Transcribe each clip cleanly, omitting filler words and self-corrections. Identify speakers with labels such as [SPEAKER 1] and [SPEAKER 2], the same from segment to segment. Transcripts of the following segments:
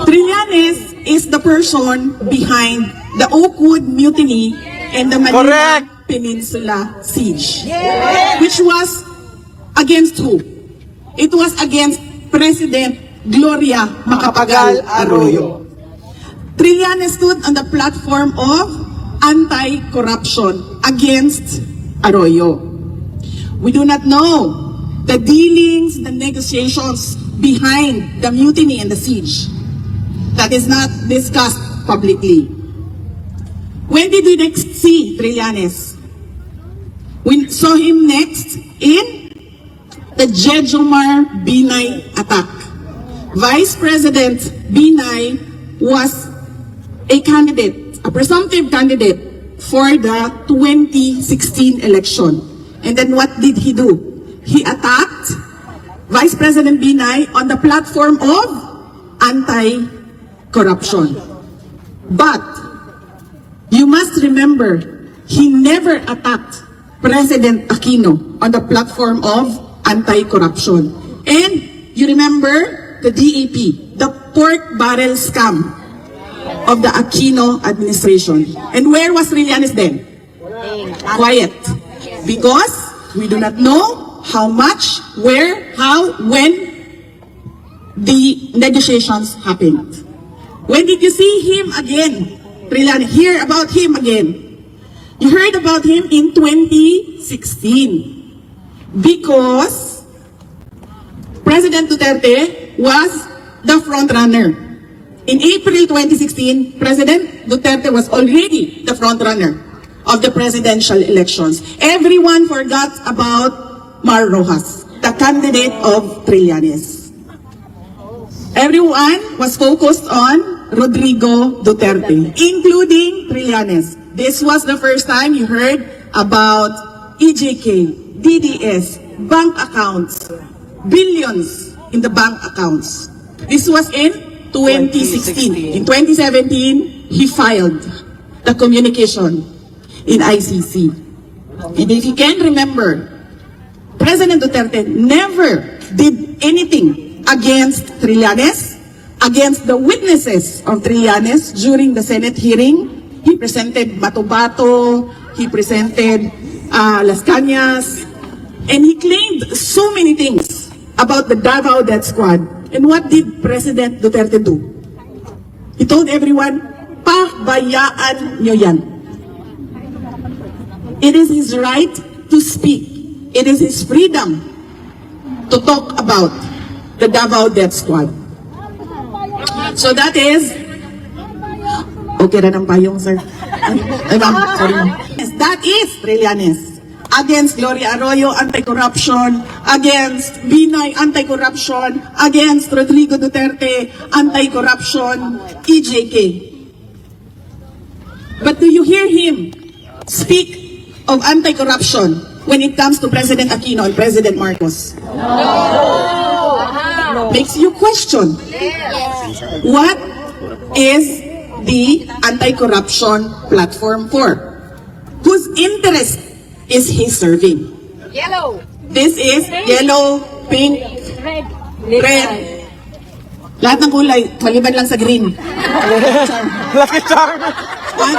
[SPEAKER 1] Trillanes is the person behind the Oakwood Mutiny and the Manila Peninsula Siege. Which was against who? It was against President Gloria Macapagal Arroyo. Trillanes stood on the platform of anti-corruption against Arroyo. We do not know the dealings, the negotiations behind the mutiny and the siege. That is not discussed publicly. When did we next see Trillanes? We saw him next in the Jejomar Binay attack. Vice President Binay was a candidate, a presumptive candidate for the 2016 election. And then what did he do? He attacked Vice President Binay on the platform of anti-corruption. But you must remember, he never attacked President Aquino on the platform of anti-corruption. And you remember the DAP, the pork barrel scam of the Aquino administration. And where was Trillanes then? Quiet. Because we do not know how much, where, how, when the negotiations happened. When did you see him again? Trillanes, hear about him again. You heard about him in 2016 because President Duterte was the front runner. In April 2016, President Duterte was already the front runner of the presidential elections. Everyone forgot about Mar Rojas, the candidate of Trillanes. Everyone was focused on Rodrigo Duterte, including Trillanes. This was the first time you heard about EJK, DDS, bank accounts, billions in the bank accounts. This was in 2016. In 2017, he filed the communication in ICC. And if you can remember, President Duterte never did anything against Trillanes, against the witnesses of Trillanes during the Senate hearing. He presented Bato-Bato, he presented Las Cañas, and he claimed so many things about the Davao Death Squad. And what did President Duterte do? He told everyone, pabayaan nyo yan. It is his right to speak. It is his freedom to talk about the Davao Death Squad. So that is... Okay na ng payong, sir. Ay, ma'am, sorry, ma'am. That is Trillanes. Against Gloria Arroyo, anti-corruption. Against Binay, anti-corruption. Against Rodrigo Duterte, anti-corruption. EJK. But do you hear him speak of anti-corruption when it comes to President Aquino and President Marcos? No. Makes you question. What is the anti-corruption platform for? Whose interest is he serving?
[SPEAKER 2] Yellow.
[SPEAKER 1] This is yellow, pink, red. Lahat ng kulay, maliban lang sa green.
[SPEAKER 3] Lucky Charm!
[SPEAKER 1] What?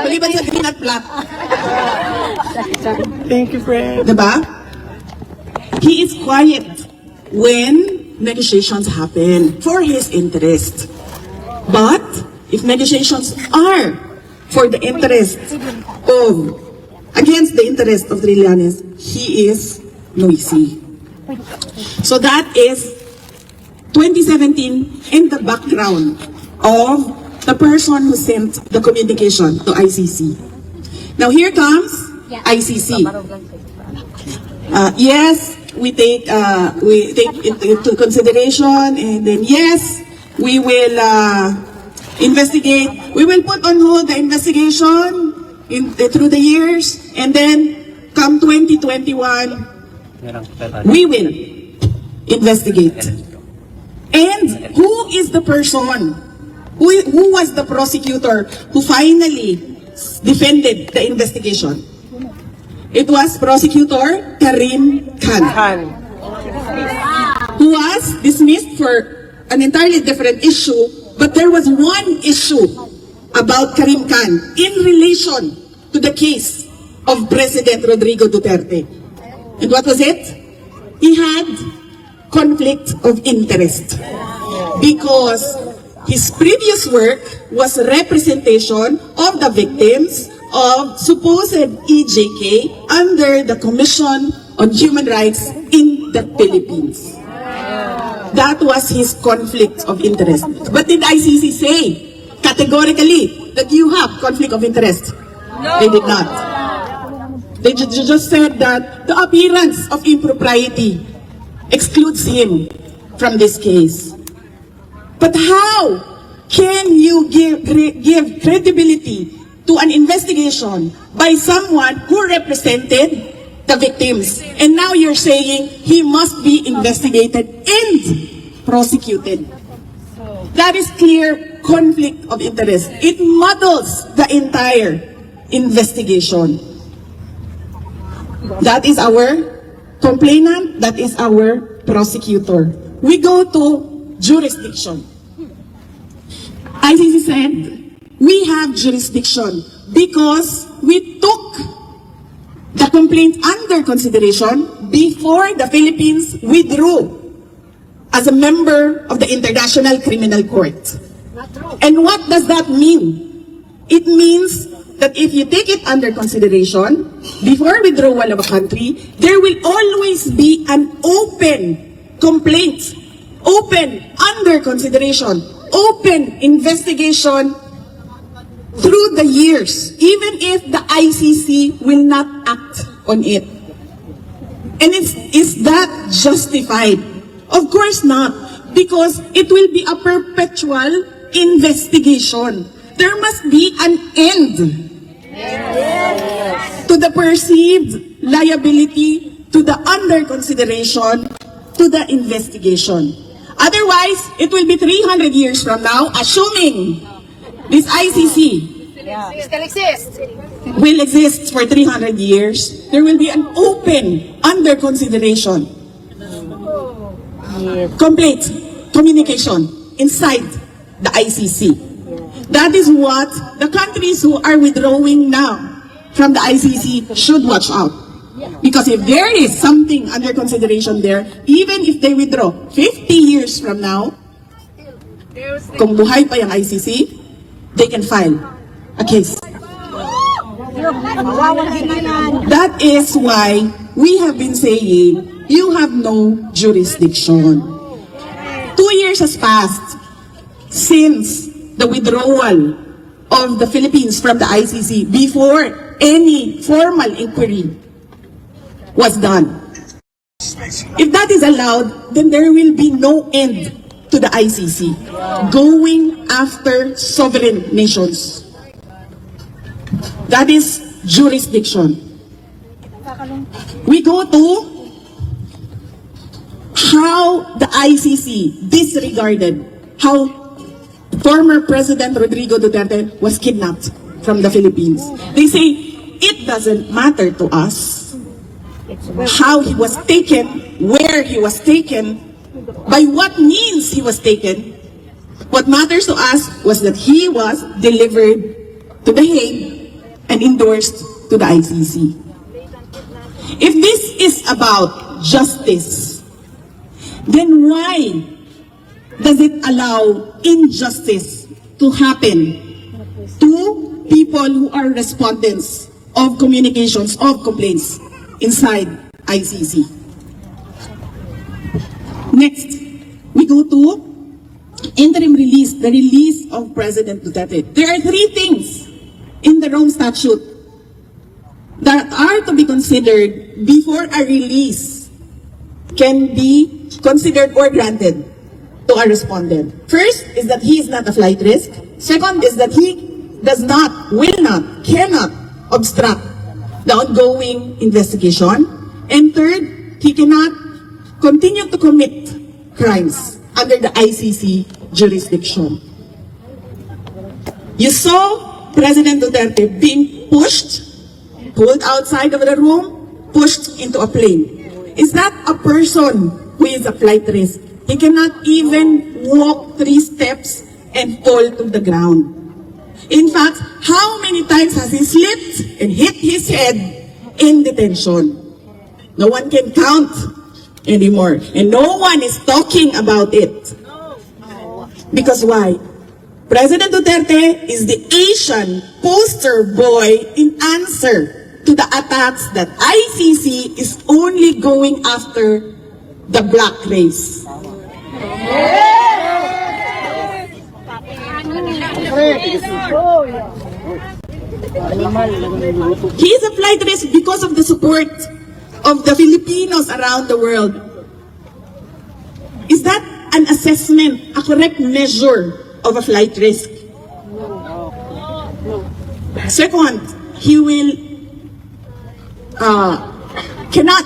[SPEAKER 1] Maliban sa green at black.
[SPEAKER 3] Thank you, friend.
[SPEAKER 1] Diba? He is quiet when negotiations happen for his interest. But if negotiations are for the interest of, against the interest of Trillanes, he is noisy. So that is 2017 in the background of the person who sent the communication to ICC. Now here comes ICC. Yes, we take into consideration, and then yes, we will investigate. We will put on hold the investigation through the years, and then come 2021, we will investigate. And who is the person? Who was the prosecutor who finally defended the investigation? It was Prosecutor Karim Khan, who was dismissed for an entirely different issue, but there was one issue about Karim Khan in relation to the case of President Rodrigo Duterte. And what was it? He had conflict of interest because his previous work was representation of the victims of supposed EJK under the Commission on Human Rights in the Philippines. That was his conflict of interest. But did ICC say categorically that you have conflict of interest? No. They did not. They just said that the appearance of impropriety excludes him from this case. But how can you give credibility to an investigation by someone who represented the victims? And now you're saying he must be investigated and prosecuted. That is clear conflict of interest. It muddles the entire investigation. That is our complainant, that is our prosecutor. We go to jurisdiction. ICC said, we have jurisdiction because we took the complaint under consideration before the Philippines withdrew as a member of the International Criminal Court. And what does that mean? It means that if you take it under consideration, before withdrawal of a country, there will always be an open complaint, open under consideration, open investigation through the years, even if the ICC will not act on it. And is that justified? Of course not, because it will be a perpetual investigation. There must be an end to the perceived liability, to the under consideration, to the investigation. Otherwise, it will be 300 years from now, assuming this ICC
[SPEAKER 2] still exists.
[SPEAKER 1] will exist for 300 years, there will be an open under consideration complete communication inside the ICC. That is what the countries who are withdrawing now from the ICC should watch out. Because if there is something under consideration there, even if they withdraw 50 years from now, kung buhay pa yung ICC, they can file a case. That is why we have been saying, you have no jurisdiction. 2 years has passed since the withdrawal of the Philippines from the ICC before any formal inquiry was done. If that is allowed, then there will be no end to the ICC going after sovereign nations. That is jurisdiction. We go to how the ICC disregarded how former President Rodrigo Duterte was kidnapped from the Philippines. They say, it doesn't matter to us how he was taken, where he was taken, by what means he was taken. What matters to us was that he was delivered to The Hague and endorsed to the ICC. If this is about justice, then why does it allow injustice to happen to people who are respondents of communications, of complaints inside ICC? Next, we go to interim release, the release of President Duterte. There are 3 things in the Rome Statute that are to be considered before a release can be considered or granted to a respondent. First is that he is not a flight risk. Second is that he does not, will not, cannot obstruct the ongoing investigation. And third, he cannot continue to commit crimes under the ICC jurisdiction. You saw President Duterte being pushed, pulled outside of the room, pushed into a plane. Is that a person who is a flight risk? He cannot even walk 3 steps and fall to the ground. In fact, how many times has he slipped and hit his head in detention? No one can count anymore. And no one is talking about it. Because why? President Duterte is the Asian poster boy in answer to the attacks that ICC is only going after the black race. He is a flight risk because of the support of the Filipinos around the world. Is that an assessment, a correct measure of a flight risk? Second, he cannot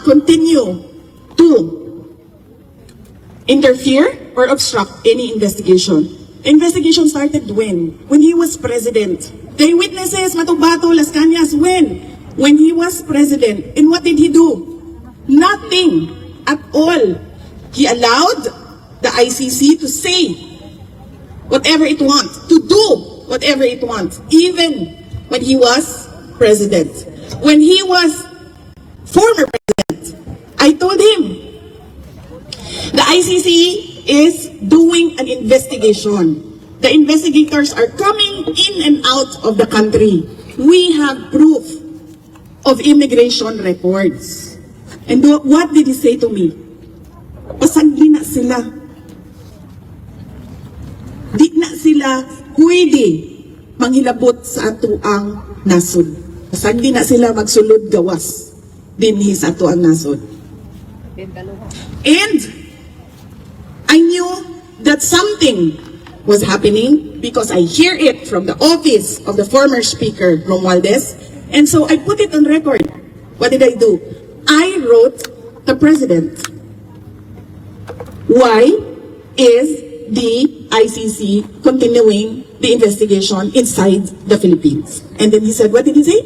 [SPEAKER 1] continue to interfere or obstruct any investigation. Investigation started when? When he was president. The witnesses, Matubato, Las Cañas, when? When he was president. And what did he do? Nothing at all. He allowed the ICC to say whatever it wants, to do whatever it wants, even when he was president. When he was former president, I told him, the ICC is doing an investigation. The investigators are coming in and out of the country. We have proof of immigration records. And what did he say to me? Pasagli na sila. Di na sila pwede manghilabot sa ato ang nasod. Pasagli na sila magsulod gawas dinhi sa ato ang nasod. And I knew that something was happening because I hear it from the office of the former speaker, Romualdez, and so I put it on record. What did I do? I wrote the president. Why is the ICC continuing the investigation inside the Philippines? And then he said, what did he say?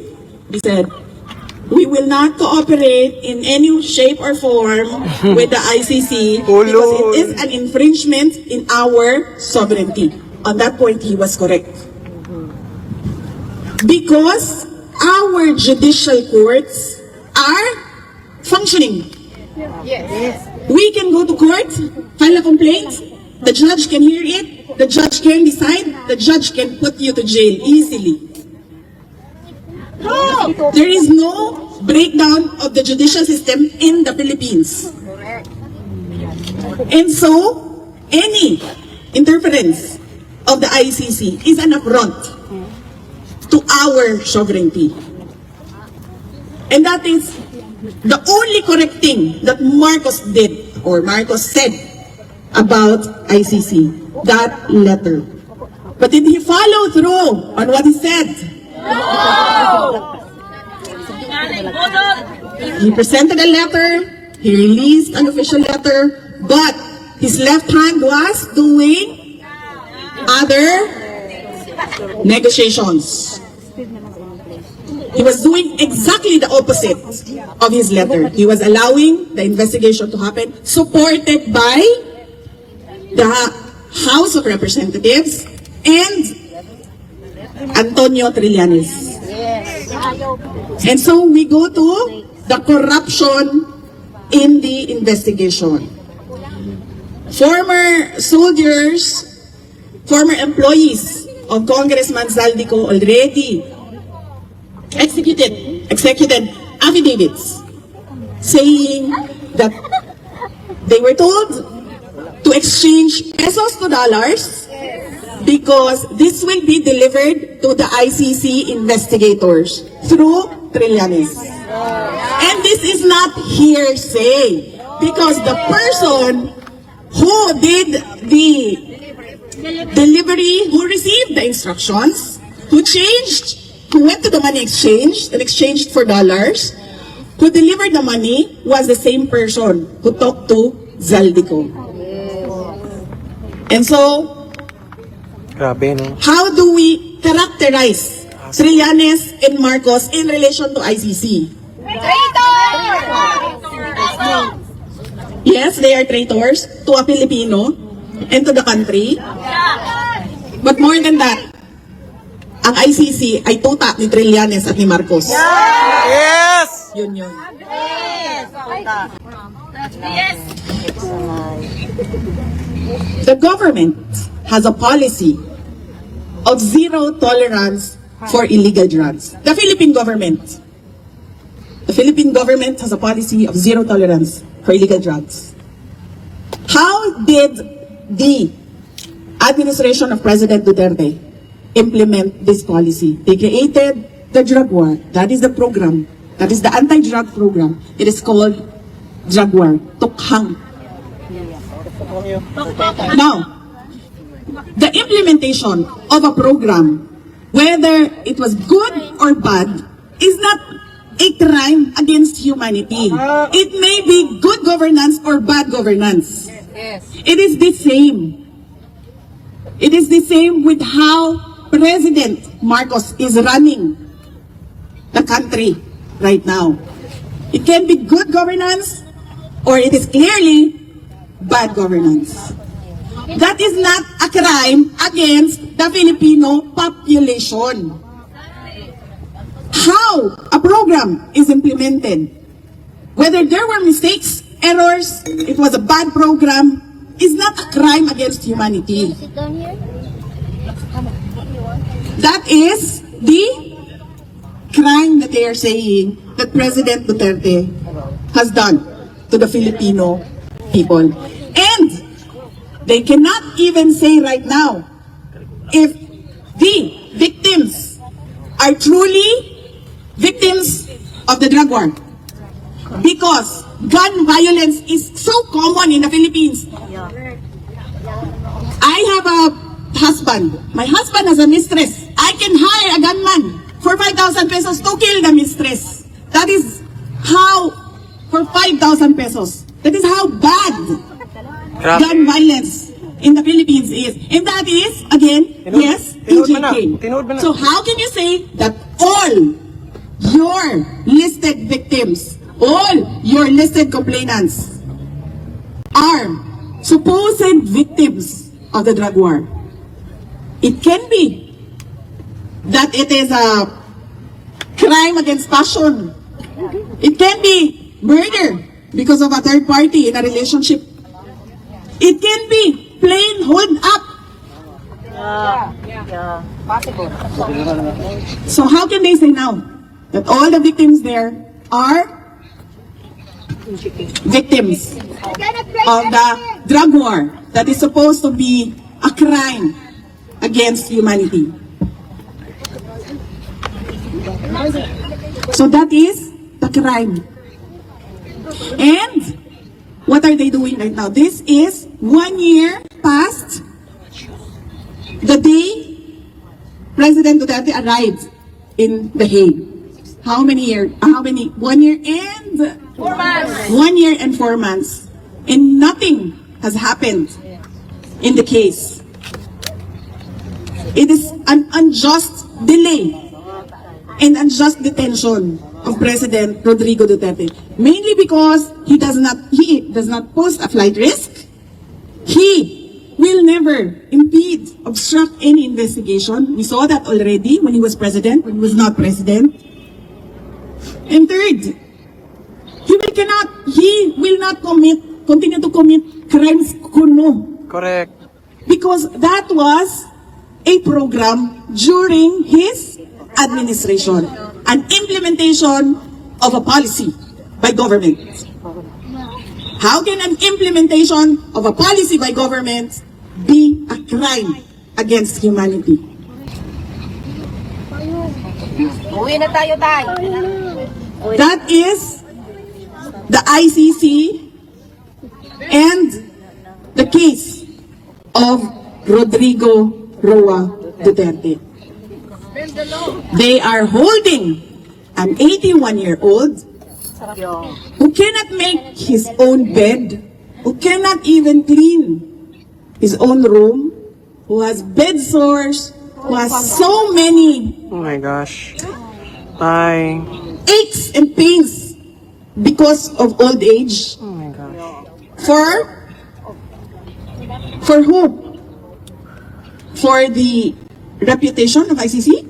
[SPEAKER 1] He said, we will not cooperate in any shape or form with the ICC because it is an infringement in our sovereignty. On that point, he was correct. Because our judicial courts are functioning.
[SPEAKER 2] Yes.
[SPEAKER 1] We can go to court, file a complaint, the judge can hear it, the judge can decide, the judge can put you to jail easily. There is no breakdown of the judicial system in the Philippines. And so, any interference of the ICC is an affront to our sovereignty. And that is the only correct thing that Marcos did, or Marcos said about ICC, that letter. But did he follow through on what he said? He presented a letter, he released an official letter, but his left hand was doing other negotiations. He was doing exactly the opposite of his letter. He was allowing the investigation to happen, supported by the House of Representatives and Antonio Trillanes. And so we go to the corruption in the investigation. Former soldiers, former employees of Congressman Zaldico already executed affidavits saying that they were told to exchange pesos to dollars because this will be delivered to the ICC investigators through Trillanes. And this is not hearsay because the person who did the delivery, who received the instructions, who went to the money exchange and exchanged for dollars, who delivered the money was the same person who talked to Zaldico. And so,
[SPEAKER 3] Grabe, no?
[SPEAKER 1] how do we characterize Trillanes and Marcos in relation to ICC? Yes, they are traitors to a Filipino and to the country. But more than that, ang ICC ay tuta ni Trillanes at ni Marcos.
[SPEAKER 3] Yes!
[SPEAKER 1] Yun yun. The government has a policy of zero tolerance for illegal drugs. The Philippine government has a policy of zero tolerance for illegal drugs. How did the administration of President Duterte implement this policy? They created the drug war. That is the program. That is the anti-drug program. It is called drug war. Tukhang. Now, the implementation of a program, whether it was good or bad, is not a crime against humanity. It may be good governance or bad governance. It is the same. It is the same with how President Marcos is running the country right now. It can be good governance or it is clearly bad governance. That is not a crime against the Filipino population. How a program is implemented, whether there were mistakes, errors, it was a bad program, is not a crime against humanity. That is the crime that they are saying that President Duterte has done to the Filipino people. And they cannot even say right now if the victims are truly victims of the drug war. Because gun violence is so common in the Philippines. I have a husband. My husband has a mistress. I can hire a gunman for 5,000 pesos to kill the mistress. That is how, for 5,000 pesos. That is how bad gun violence in the Philippines is. And that is, again, yes, TJK. So how can you say that all your listed victims, all your listed complainants are supposed victims of the drug war? It can be that it is a crime against passion. It can be murder because of a third party in a relationship. It can be plain hold up. So how can they say now that all the victims there are victims of the drug war that is supposed to be a crime against humanity? So that is the crime. And what are they doing right now? This is 1 year past the day President Duterte arrived in The Hague. How many years? 1 year and 4 months. 1 year and 4 months. And nothing has happened in the case. It is an unjust delay and unjust detention of President Rodrigo Duterte. Mainly because he does not pose a flight risk. He will never impede, obstruct any investigation. We saw that already when he was president, when he was not president. And third, he will not continue to commit crimes kuno.
[SPEAKER 3] Correct.
[SPEAKER 1] Because that was a program during his administration, an implementation of a policy by government. How can an implementation of a policy by government be a crime against humanity?
[SPEAKER 2] Uwi na tayo, tay.
[SPEAKER 1] That is the ICC and the case of Rodrigo Roa Duterte. They are holding an 81-year-old who cannot make his own bed, who cannot even clean his own room, who has bed sores, who has so many
[SPEAKER 3] Oh my gosh. Ay.
[SPEAKER 1] aches and pains because of old age.
[SPEAKER 3] Oh my gosh.
[SPEAKER 1] For who? For the reputation of ICC?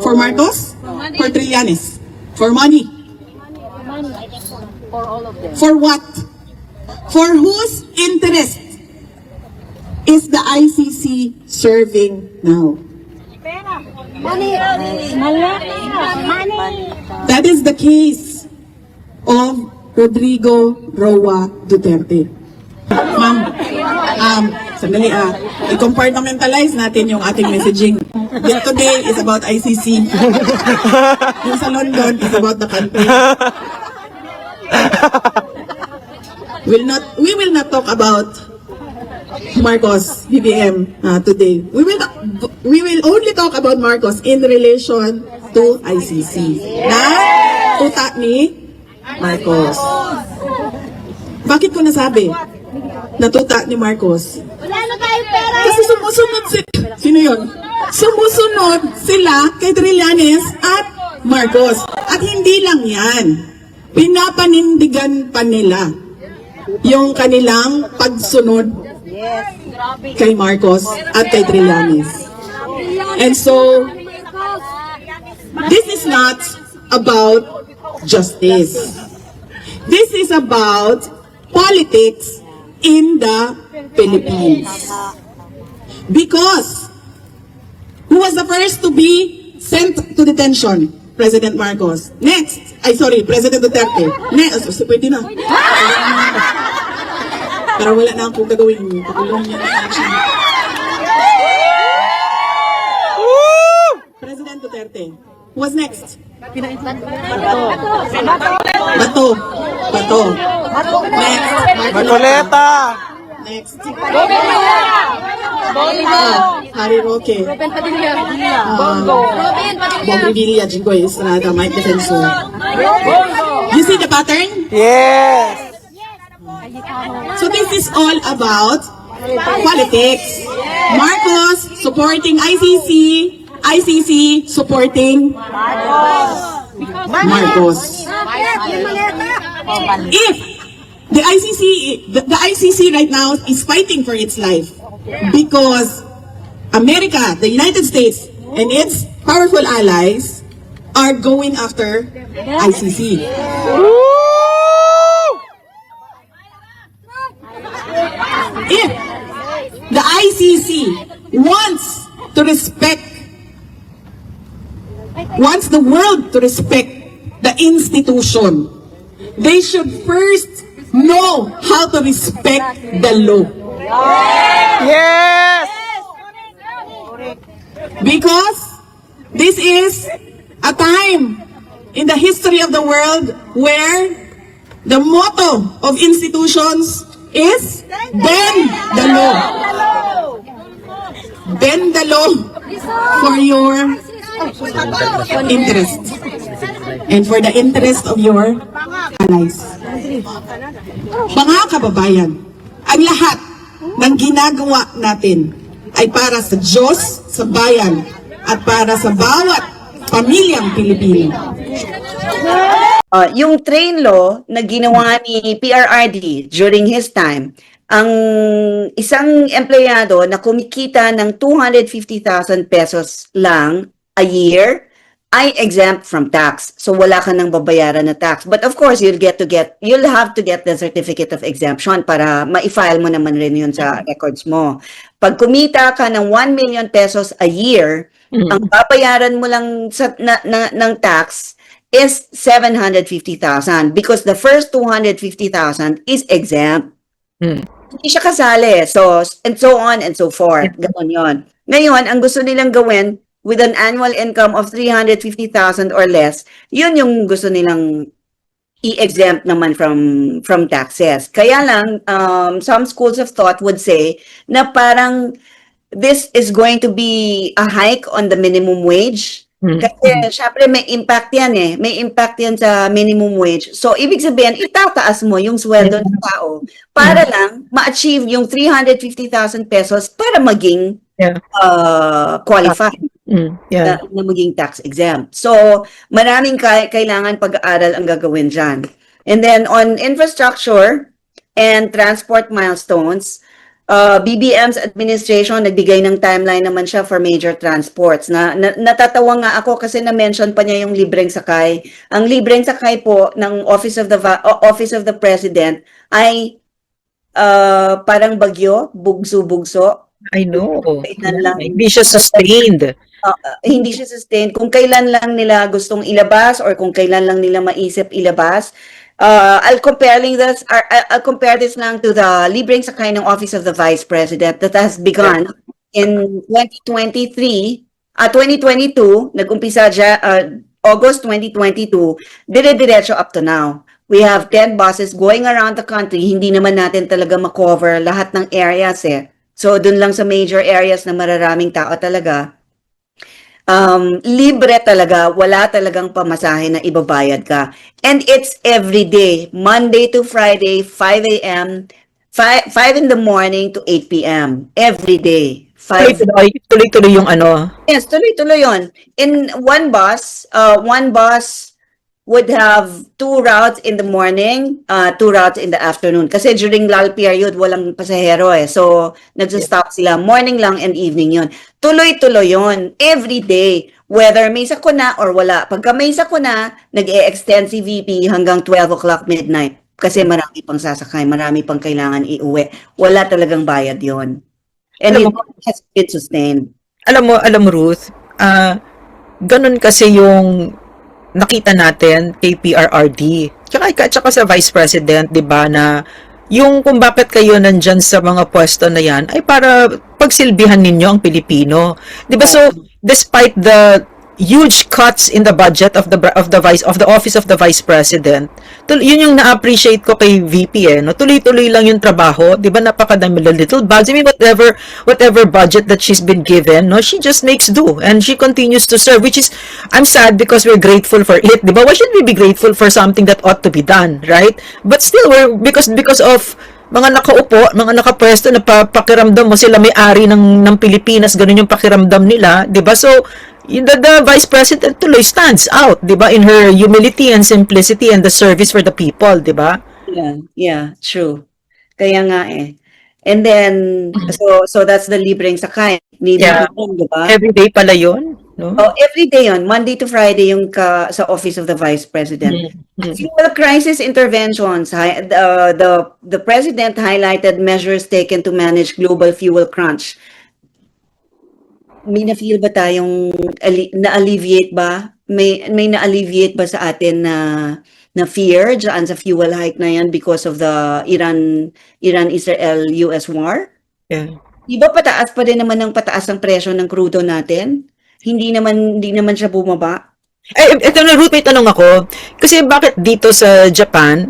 [SPEAKER 1] For Marcos? For Trillanes? For money?
[SPEAKER 2] For all of them.
[SPEAKER 1] For what? For whose interest is the ICC serving now?
[SPEAKER 2] Money.
[SPEAKER 1] That is the case of Rodrigo Roa Duterte. Ma'am, sandali i-compartmentalize natin yung ating messaging. This today is about ICC. Yung sa London is about the country. We will not talk about Marcos, BBM today. We will only talk about Marcos in relation to ICC. Na tuta ni Marcos. Bakit ko nasabi? Natuta ni Marcos.
[SPEAKER 2] Wala na tayong pera.
[SPEAKER 1] Kasi sumusunod sino yun? Sumusunod sila kay Trillanes at Marcos. At hindi lang yan. Pinapanindigan pa nila yung kanilang pagsunod kay Marcos at kay Trillanes. And so, this is not about justice. This is about politics in the Philippines. Because who was the first to be sent to detention? President Marcos. Next, President Duterte. Next, pwede na. Para wala na akong gagawin mo. Pakulong niya na action. President Duterte. Who was next? Bato. Next.
[SPEAKER 3] Marcoleta.
[SPEAKER 1] Next. Harry Roque.
[SPEAKER 2] Robin Padilla.
[SPEAKER 1] Bong Revilla, Jinggoy Estrada, Mike Defensor. You see the pattern?
[SPEAKER 3] Yes.
[SPEAKER 1] So this is all about politics. Marcos supporting ICC, ICC supporting Marcos. If the ICC right now is fighting for its life because America, the United States, and its powerful allies are going after ICC. If the ICC wants the world to respect the institution, they should first know how to respect the law.
[SPEAKER 3] Yes.
[SPEAKER 1] Because this is a time in the history of the world where the motto of institutions is bend the law. Bend the law for your interest and for the interest of your allies. Mga kababayan, ang lahat ng ginagawa natin ay para sa Diyos, sa bayan, at para sa bawat pamilyang Pilipino.
[SPEAKER 4] Yung train law na ginawa ni PRRD during his time, ang isang empleyado na kumikita ng 250,000 pesos lang a year ay exempt from tax. So wala ka nang babayaran na tax. But of course, you'll have to get the certificate of exemption para ma-file mo naman rin yun sa records mo. Pag kumita ka ng 1 million pesos a year, ang babayaran mo lang ng tax is 750,000 because the first 250,000 is exempt. Hindi siya kasali. So, and so on and so forth. Ganon yun. Ngayon, ang gusto nilang gawin with an annual income of 350,000 or less, yun yung gusto nilang i-exempt naman from taxes. Kaya lang, some schools of thought would say na parang this is going to be a hike on the minimum wage. Kasi syempre may impact yan eh. May impact yan sa minimum wage. So, ibig sabihin, itataas mo yung sweldo ng tao para lang ma-achieve yung 350,000 pesos para maging qualified. Na maging tax exempt. So, maraming kailangan pag-aaral ang gagawin dyan. And then, on infrastructure, and transport milestones, BBM's administration nagbigay ng timeline naman siya for major transports. Natatawa nga ako kasi na-mention pa niya yung libreng sakay. Ang libreng sakay po ng Office of the President ay parang bagyo, bugso-bugso.
[SPEAKER 5] I know.
[SPEAKER 4] Kailan lang.
[SPEAKER 5] Hindi siya sustained.
[SPEAKER 4] Hindi siya sustained. Kung kailan lang nila gustong ilabas or kung kailan lang nila maisip ilabas. I'll compare this lang to the libreng sakay ng Office of the Vice President that has begun in 2022, nag-umpisa August 2022, dire-diretso up to now. We have 10 buses going around the country. Hindi naman natin talaga makover lahat ng areas eh. So, dun lang sa major areas na mararaming tao talaga, libre talaga, wala talagang pamasahe na ibabayad ka. And it's every day, Monday to Friday, 5 a.m., 5 in the morning to 8 p.m. Every day.
[SPEAKER 5] Tuloy-tuloy yung ano.
[SPEAKER 4] Yes, tuloy-tuloy yun. In one bus would have 2 routes in the morning, 2 routes in the afternoon. Kasi during lull period, walang pasahero eh. So, nagsastop sila. Morning lang and evening yun. Tuloy-tuloy yun. Every day. Whether may sakuna or wala. Pagka may sakuna, nag-e-extend si VP hanggang 12 o'clock midnight. Kasi marami pang sasakay, marami pang kailangan iuwi. Wala talagang bayad yon. And it has been sustained.
[SPEAKER 5] Alam mo Ruth, ganun kasi yung nakita natin kay PRRD. Tsaka sa Vice President, 'di ba, na yung kung bakit kayo nandyan sa mga pwesto na yan ay para pagsilbihan ninyo ang Pilipino. 'Di ba? So, despite the huge cuts in the budget of the Office of the Vice President, yun yung na-appreciate ko kay VP eh, no? Tuloy-tuloy lang yung trabaho, 'di ba? Napakadami little bugs. I mean, whatever budget that she's been given, no, she just makes do and she continues to serve, which is, I'm sad because we're grateful for it, 'di ba? Why should we be grateful for something that ought to be done, right? But still, because of mga nakaupo, mga nakapwesto na pakiramdam mo sila may-ari ng Pilipinas, ganun yung pakiramdam nila, 'di ba? So the Vice President tuloy stands out, 'di ba, in her humility and simplicity and the service for the people, 'di ba?
[SPEAKER 4] Yeah, true. Kaya nga eh. And then so that's the libreng sakay.
[SPEAKER 5] Yeah.
[SPEAKER 4] 'Di ba?
[SPEAKER 5] Every day pala 'yon, no?
[SPEAKER 4] Oh, every day yon, Monday to Friday yung sa Office of the Vice President. Fuel crisis interventions. The President highlighted measures taken to manage global fuel crunch. May na-feel ba tayong na-alleviate ba? May na-alleviate ba sa atin na fear dyan sa fuel hike na yan because of the Iran-Israel-US war?
[SPEAKER 5] Yeah.
[SPEAKER 4] Di ba pataas pa din naman ng pataas ang presyo ng crudo natin? Hindi naman siya bumaba.
[SPEAKER 5] Ito na, Ruth, may tanong ako. Kasi bakit dito sa Japan,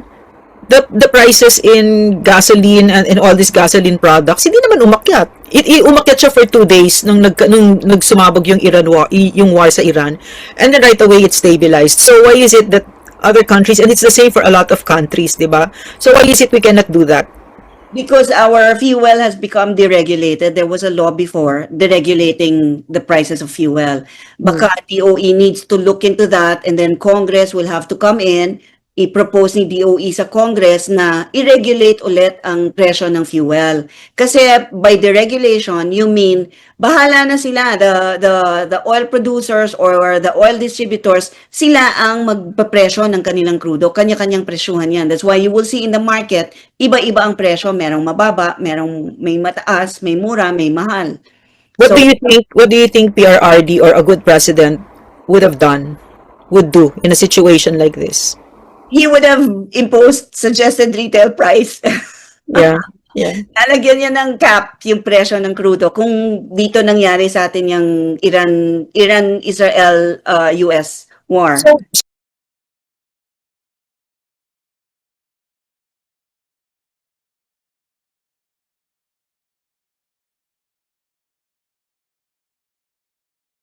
[SPEAKER 5] the prices in gasoline and in all these gasoline products, hindi naman umakyat. Umakyat siya for 2 days nung nagsumabog yung yung war sa Iran. And then right away, it stabilized. So why is it that other countries, and it's the same for a lot of countries, di ba? So why is it we cannot do that?
[SPEAKER 4] Because our fuel has become deregulated. There was a law before deregulating the prices of fuel. Baka DOE needs to look into that, and then Congress will have to come in, i-propose ni DOE sa Congress na i-regulate ulit ang presyo ng fuel. Kasi by deregulation, you mean bahala na sila, the oil producers or the oil distributors, sila ang magpapresyo ng kanilang crudo, kanya-kanyang presyuhan yan. That's why you will see in the market, iba-iba ang presyo, merong mababa, may mataas, may mura, may mahal.
[SPEAKER 5] What do you think PRRD or a good president would do in a situation like this?
[SPEAKER 4] He would have imposed suggested retail price.
[SPEAKER 5] Yeah. Yeah.
[SPEAKER 4] Lalagyan niya ng cap yung presyo ng crudo. Kung dito nangyari sa atin yung Iran-Israel-US war.
[SPEAKER 5] So